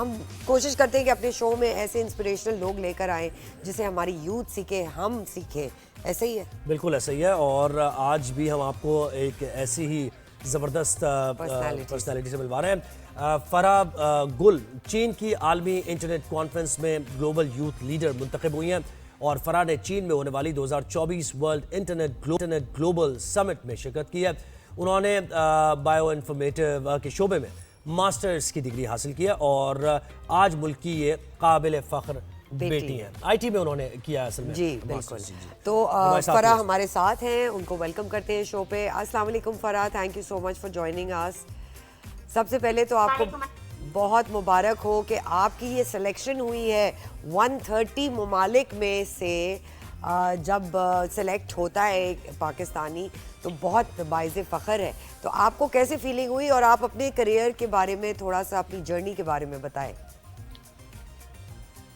हम कोशिश करते हैं कि अपने शो में ऐसे इंस्पिरेशनल लोग लेकर आएँ जिसे हमारी यूथ सीखे, हम सीखें। ऐसे ही है, बिल्कुल ऐसा ही है। और आज भी हम आपको एक ऐसी ही ज़बरदस्त पर्सनालिटी से मिलवा रहे हैं। फराह गुल चीन की आलमी इंटरनेट कॉन्फ्रेंस में ग्लोबल यूथ लीडर मुंतखब हुई हैं और फराह ने चीन में होने वाली 2024 वर्ल्ड इंटरनेट ग्लोबल समिट में शिरकत की है। उन्होंने बायो इन्फॉर्मेटिव के शोबे में मास्टर्स की डिग्री हासिल की है और आज मुल्क की ये काबिल फ़ख्र बेटी हैं। आईटी में उन्होंने किया असल में। जी बिल्कुल। तो फराह हमारे साथ हैं, उनको वेलकम करते हैं शो पे। अस्सलाम वालेकुम Farah, thank you so much for joining us. सबसे पहले तो आपको बहुत मुबारक हो कि आपकी ये सिलेक्शन हुई है 130 ममालिक में से। जब सेलेक्ट होता है एक पाकिस्तानी तो बहुत बाइज़ फ़ख्र है। तो आपको कैसे फीलिंग हुई और आप अपने करियर के बारे में थोड़ा सा, अपनी जर्नी के बारे में बताएं।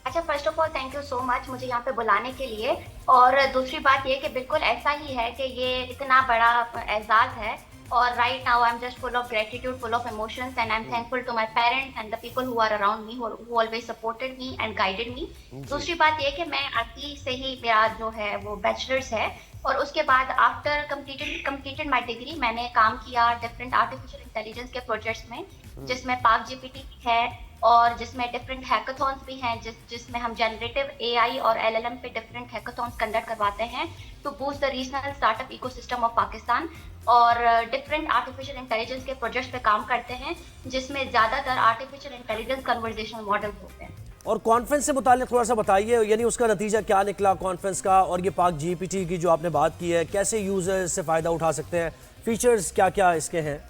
अच्छा, first of all thank you so much मुझे यहाँ पे बुलाने के लिए। और दूसरी बात ये कि बिल्कुल ऐसा ही है कि ये इतना बड़ा एजाज़ है और right now I am just full of gratitude, full of emotions and I am thankful to my parents and the people who are around me, who always supported me and guided me. दूसरी बात ये कि मैं आरती से ही मेरा जो है वो बैचलर्स है और उसके बाद आफ्टर कंप्लीटेड माय डिग्री मैंने काम किया डिफरेंट आर्टिफिशियल इंटेलिजेंस के प्रोजेक्ट्स में, जिसमें पाक जीपीटी है और जिसमें डिफरेंट हैकाथॉन्स भी हैं जिसमें हम जनरेटिव एआई और एलएलएम पे डिफरेंट हैकाथॉन्स कंडक्ट करवाते हैं to boost the regional startup ecosystem of Pakistan. और डिफरेंट आर्टिफिशियल इंटेलिजेंस के प्रोजेक्ट्स पे काम करते हैं जिसमें ज़्यादातर आर्टिफिशियल इंटेलिजेंस कन्वर्सेशनल मॉडल होते हैं। और कॉन्फ्रेंस से मुतालिक थोड़ा सा बताइए, यानी उसका नतीजा क्या निकला कॉन्फ्रेंस का, और ये पाक जीपीटी की जो आपने बात की है कैसे यूजर्स से फ़ायदा उठा सकते हैं, फीचर्स क्या क्या इसके हैं?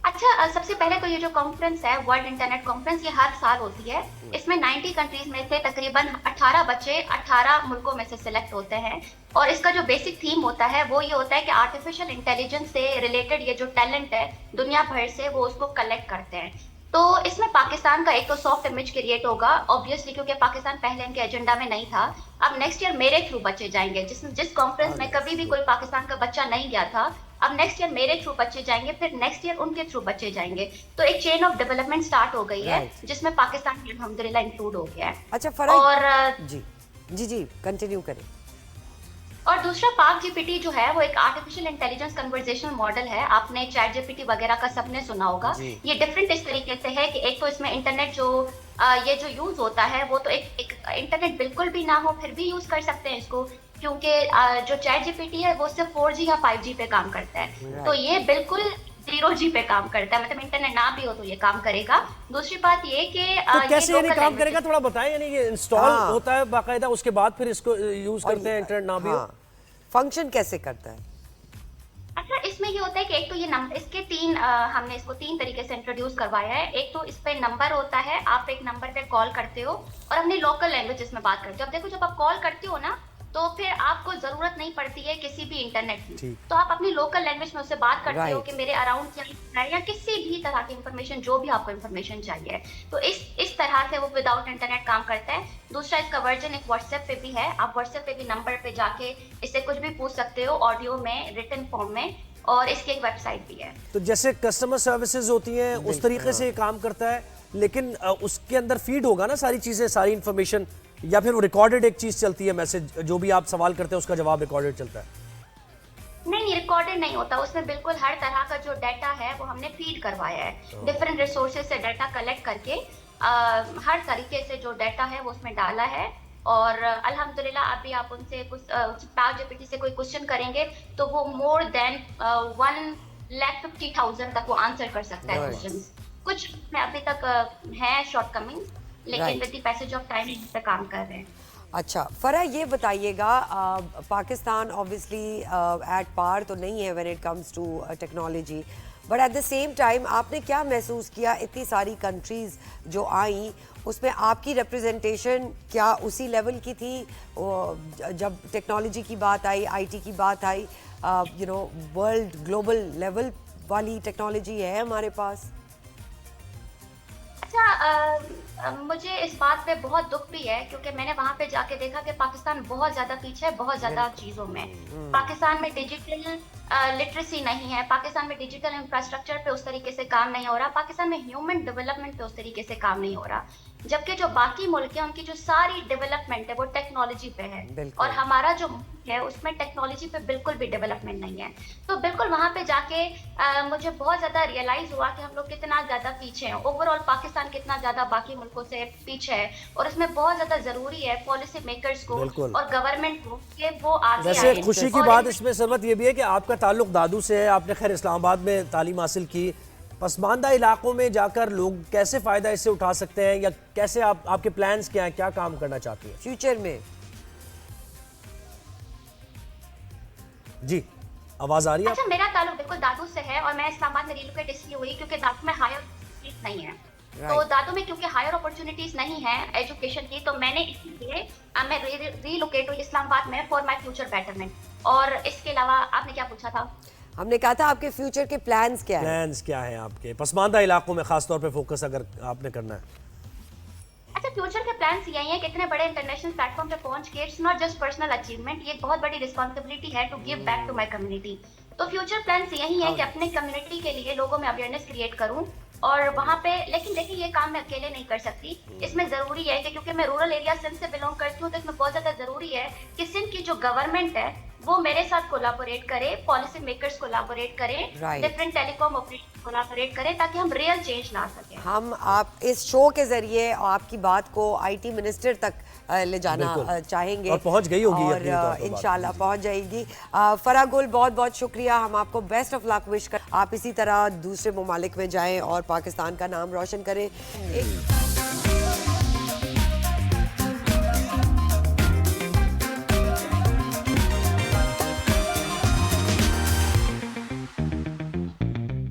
अच्छा, सबसे पहले तो ये जो कॉन्फ्रेंस है वर्ल्ड इंटरनेट कॉन्फ्रेंस, ये हर साल होती है। इसमें 90 कंट्रीज में से तकरीबन 18 बच्चे 18 मुल्कों में से सिलेक्ट होते हैं और इसका जो बेसिक थीम होता है वो ये होता है कि आर्टिफिशियल इंटेलिजेंस से रिलेटेड ये जो टैलेंट है दुनिया भर से वो उसको कलेक्ट करते हैं। तो इसमें पाकिस्तान का एक तो सॉफ्ट इमेज क्रिएट होगा ऑब्वियसली, क्योंकि पाकिस्तान पहले इनके एजेंडा में नहीं था। अब नेक्स्ट ईयर मेरे थ्रू बच्चे जाएंगे, जिस कॉन्फ्रेंस में कभी भी कोई पाकिस्तान का बच्चा नहीं गया था, अब नेक्स्ट ईयर मेरे थ्रू बच्चे जाएंगे, फिर नेक्स्ट ईयर उनके थ्रू बच्चे जाएंगे। तो एक चेन ऑफ डेवलपमेंट स्टार्ट हो गई है जिसमें पाकिस्तान अल्हम्दुलिल्लाह इंक्लूड हो गया है। अच्छा फराह, और जी कंटिन्यू करें। और दूसरा पाक जीपीटी जो है वो एक आर्टिफिशियल इंटेलिजेंस कन्वर्सेशनल मॉडल है। आपने चैट जीपीटी वगैरह का सबने सुना होगा। ये डिफरेंट इस तरीके से है कि एक तो इसमें इंटरनेट जो ये जो यूज होता है वो तो एक इंटरनेट बिल्कुल भी ना हो फिर भी यूज कर सकते हैं इसको, क्योंकि जो चैट जीपीटी है वो सिर्फ 4G या 5G पे काम करता है। तो ये बिल्कुल 0G पे काम करता है, मतलब इंटरनेट ना भी हो तो ये काम करेगा। दूसरी बात ये कि तो कैसे यानी काम करेगा थोड़ा बताएं, यानी ये इंस्टॉल होता है बाकायदा, उसके बाद फिर इसको यूज करते हैं, इंटरनेट ना भी हो, फंक्शन कैसे करता है? अच्छा, इसमें ये होता है कि एक तो ये नंबर, इसके हमने इसको 3 तरीके से इंट्रोड्यूस करवाया है। एक तो इस पे नंबर होता है, आप एक नंबर पे कॉल करते हो और अपनी लोकल लैंग्वेजेस में बात करते हो। अब देखो जब आप कॉल करते हो ना तो फिर आपको जरूरत नहीं पड़ती है किसी भी इंटरनेट की, तो आप अपनी लोकल लैंग्वेज में उससे बात करते हो कि मेरे अराउंड क्या है या किसी भी तरह की इंफॉर्मेशन जो भी आपको इंफॉर्मेशन चाहिए। तो इस तरह से वो विदाउट इंटरनेट काम करता है। दूसरा इसका वर्जन एक व्हाट्सएप पे भी है, आप व्हाट्सएप पे भी नंबर पे जाके इससे कुछ भी पूछ सकते हो ऑडियो में, रिटन फॉर्म में, और इसकी एक वेबसाइट भी है। तो जैसे कस्टमर सर्विसेज होती हैं उस तरीके से ये काम करता है, लेकिन उसके अंदर फीड होगा ना सारी चीजें, सारी इंफॉर्मेशन, या फिर वो रिकॉर्डेड एक चीज चलती है, मैसेज जो भी आप सवाल करते हैं उसका जवाब रिकॉर्डेड चलता है? नहीं, रिकॉर्डेड नहीं होता, उसमें बिल्कुल हर तरह का जो डाटा है वो हमने फीड करवाया है। डिफरेंट रिसोर्सेज से डाटा कलेक्ट करके हर तरीके से जो डाटा है वो उसमें डाला है। और अल्हम्दुलिल्लाह अभी आप उनसे कुछ पाक जीपीटी से कोई क्वेश्चन करेंगे तो वो मोर देन 1,50,000 तक वो आंसर कर सकता है क्वेश्चंस। कुछ में अभी तक है शॉर्टकमिंग, लेकिन with the passage of time इस पे काम कर रहे हैं। अच्छा फराह, ये बताइएगा, पाकिस्तान ऑब्वियसली एट पार तो नहीं है when it comes to technology, but at the same time आपने क्या महसूस किया, इतनी सारी कंट्रीज़ जो आई उसमें आपकी रिप्रेजेंटेशन क्या उसी लेवल की थी? जब टेक्नोलॉजी की बात आई, आईटी की बात आई, वर्ल्ड ग्लोबल लेवल वाली टेक्नोलॉजी है हमारे पास। अच्छा, मुझे इस बात पे बहुत दुख भी है क्योंकि मैंने वहां पे जाके देखा कि पाकिस्तान बहुत ज्यादा पीछे है बहुत ज्यादा चीजों में। पाकिस्तान में डिजिटल लिटरेसी नहीं है, पाकिस्तान में डिजिटल इंफ्रास्ट्रक्चर पे उस तरीके से काम नहीं हो रहा, पाकिस्तान में ह्यूमन डेवलपमेंट पे उस तरीके से काम नहीं हो रहा, जबकि जो बाकी मुल्क है उनकी जो सारी डेवलपमेंट है वो टेक्नोलॉजी पे है और हमारा जो मुल्क है उसमें टेक्नोलॉजी पे बिल्कुल भी डेवलपमेंट नहीं है। तो बिल्कुल वहां पे जाके मुझे बहुत ज्यादा रियलाइज हुआ कि हम लोग कितना ज्यादा पीछे हैं, ओवरऑल पाकिस्तान कितना ज्यादा बाकी मुल्कों से पीछे है और इसमें बहुत ज्यादा जरूरी है पॉलिसी मेकर्स को और गवर्नमेंट को कि वो आगे वैसे आए। खुशी की बात इसमें सरवत ये भी है कि आपका ताल्लुक दादू से है, आपने खैर इस्लामाबाद में तालीम हासिल की, पसमानदा इलाकों में जाकर लोग कैसे फ़ायदा इससे उठा सकते हैं या कैसे आपके प्लान्स क्या हैं, क्या काम करना चाहती हैं फ्यूचर में? जी आवाज़ आ रही है? अच्छा, मेरा ताल्लुक बिल्कुल दादू से है और मैं इस्लामाबाद में रिलोकेट इसलिए हुई क्योंकि दादू में हायर अपॉर्चुनिटीज नहीं है। तो दादू में क्योंकि हायर अपॉर्चुनिटीज नहीं है एजुकेशन की, तो मैंने इसलिए मैं रिलोकेट हुई इस्लामाबाद में फॉर माय फ्यूचर बेटरमेंट। और इसके अलावा आपने क्या पूछा था? हमने कहा था आपके फ्यूचर के प्लान्स क्या हैं? प्लान्स क्या हैं आपके पसमानदा इलाकों में, खासतौर पे फोकस अगर आपने करना है? अच्छा, फ्यूचर के प्लान्स यही है कि इतने बड़े इंटरनेशनल प्लेटफॉर्म पे पहुंच के it's not just personal achievement, ये एक बहुत बड़ी रिस्पांसिबिलिटी है to give back to my community. तो फ्यूचर प्लान्स यही है कि अपने कम्युनिटी के लिए लोगों में अवेयरनेस क्रिएट करूं और वहाँ पे, लेकिन देखिए ये काम मैं अकेले नहीं कर सकती, इसमें जरूरी है कि क्योंकि मैं रूरल एरिया सिंध से बिलोंग करती हूँ तो इसमें बहुत ज्यादा जरूरी है कि सिंध की जो गवर्नमेंट है वो मेरे साथ कोलैबोरेट करे, पॉलिसी मेकर्स कोलैबोरेट करें, डिफरेंट टेलीकॉम ऑपरेटर्स कोलैबोरेट करें ताकि हम रियल चेंज ला सकें। हम आप इस शो के जरिए आपकी बात को आईटी मिनिस्टर तक ले जाना चाहेंगे और पहुंच गई होगी और इंशाल्लाह पहुंच जाएगी। फराह गुल, बहुत बहुत शुक्रिया, हम आपको बेस्ट ऑफ लक विश कर, आप इसी तरह दूसरे ममालिक में जाएं और पाकिस्तान का नाम रोशन करें।